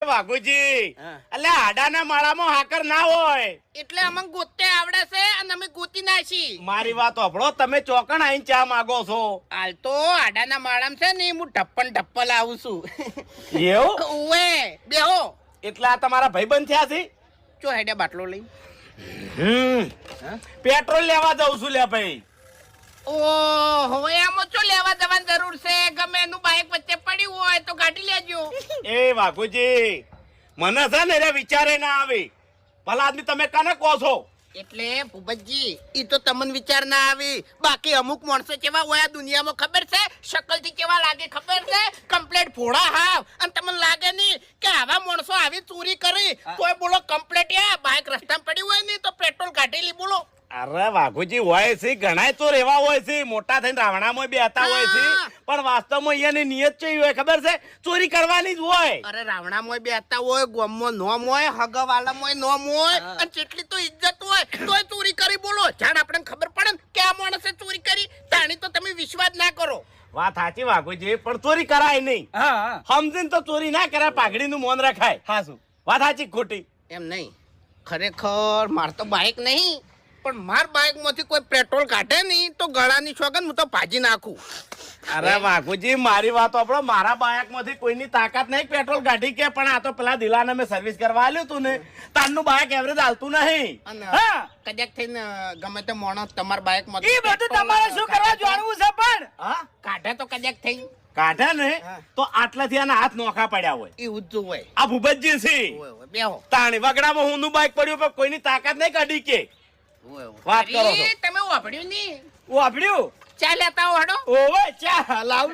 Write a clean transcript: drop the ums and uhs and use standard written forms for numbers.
વાઘુજી એટલે આડાના માળામાં હાકર ના હોય એટલે અમને ગોતે આવડે છે અને અમે ગોતી નાખી. મારી વાત સાંભળો, તમે ચોકણ આઈને ચા માંગો છો હાલ તો આડાના માળામાં છે ને હું ઢપ્પલ આવું છું. એવું? ઓવે બેહો. એટલે આ તમારા ભાઈબંધ થયા છે? ચો હેડે બાટલો લઈ. પેટ્રોલ લેવા જઉં છું લે ભાઈ. ઓહો આમાં ચો લેવા જવાની જરૂર છે? ગમે એનું બાઈક વચ્ચે પડ્યું હોય તો ગાડી લેજો. એ વાઘુજી, મને છે ને એ વિચારે ના આવે. ભલા આદમી તમે કાને કહો છો? એટલે ભૂપતજી ઈ તો તમને વિચાર ના આવી. બાકી અમુક માણસો કેવા હોય આ દુનિયામાં ખબર છે? શકલ થી કેવા લાગે ખબર છે? કમ્પ્લેટ ભોળા હાવ. અને તમને લાગે નહીં કે આવા માણસો આવી ચોરી કરી તોય બોલો કમ્પ્લેટ બાઈક રસ્તામાં પડી હોય ને તો પેટ્રોલ કાઢેલી બોલો. અરે વાઘુજી, હોય છે ઘણા તો રેવા હોય છે, મોટા થઈને રાવણામાં બેહતા હોય છે, પણ વાસ્તવમાં અહીંયાની નિયત કેવી હોય ખબર છે? ચોરી કરવાની જ હોય. અરે રાવણામાં બેહતા હોય, ગામમાં નોમ હોય, હગવાલામાં નોમ હોય, અને જેટલી તો ઇજ્જત હોય તોય ચોરી કરી બોલો. જાણ આપણને ખબર પડે ને કે આ માણસે ચોરી કરી, તાણી તો તમે વિશ્વાસ ના કરો. વાત સાચી વાઘુજી, પણ ચોરી કરાય નહીં. સમજીને તો ચોરી ના કરાય, પાઘડીનું મોન રખાય. હાસું વાત સાચી ખોટી? એમ નહીં, ખરેખર માર તો બાઈક નહીં, પણ માર બાઈક માંથી કોઈ પેટ્રોલ કાઢે નહીં તો ગળાની સોગન હું તો ભાજી નાખું. અરે વાઘુજી, મારી વાત આપણો, મારા બાઈક માંથી કોઈની તાકાત નહીં પેટ્રોલ કાઢી કે, પણ આ તો પેલા દિલાને મેં સર્વિસ કરવા આલ્યું તું ને, તારનું બાઈક એવરેજ હાલતું નહીં. કદાચ થઈને ગમે તે માણસ તમારા બાઈક માંથી ઈ બધું તમારે શું કરવા જાણવું છે? પણ કાઢે તો કદાચ થઈ કાઢે ને તો આટલાથી આના હાથ નોખા પડ્યા હોય. એ ઊંચું હોય. આ ભૂપતજી છે બેહો. તાણી વગડામાં હું બાઈક પડ્યું પણ કોઈની તાકાત નહીં કાઢી કે. વાત કરો છો તમે વાપર્યું નહીં? વાપર્યું? ચા લેતા હો હડો. ઓવે ચા લાવ.